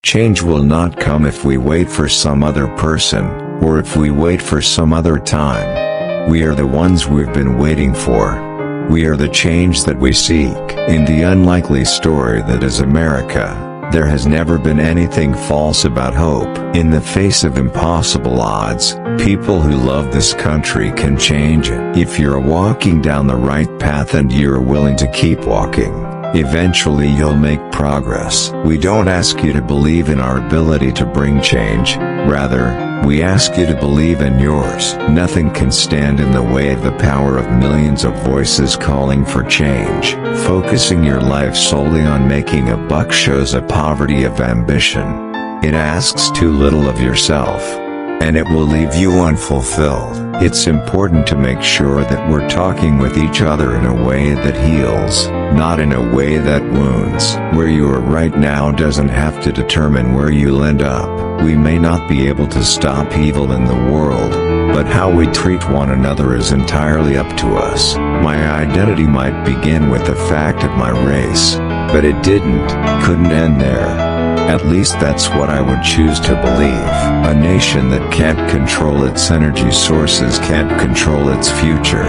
Change will not come if we wait for some other person, or if we wait for some other time. We are the ones we've been waiting for. We are the change that we seek. In the unlikely story that is America, there has never been anything false about hope. In the face of impossible odds, people who love this country can change it. If you're walking down the right path and you're willing to keep walking, eventually you'll make progress. We don't ask you to believe in our ability to bring change. Rather, we ask you to believe in yours. Nothing can stand in the way of the power of millions of voices calling for change. Focusing your life solely on making a buck shows a poverty of ambition. It asks too little of yourself, and it will leave you unfulfilled. It's important to make sure that we're talking with each other in a way that heals, not in a way that wounds. Where you are right now doesn't have to determine where you'll end up. We may not be able to stop evil in the world, but how we treat one another is entirely up to us. My identity might begin with the fact of my race, but it couldn't end there. At least that's what I would choose to believe. A nation that can't control its energy sources can't control its future.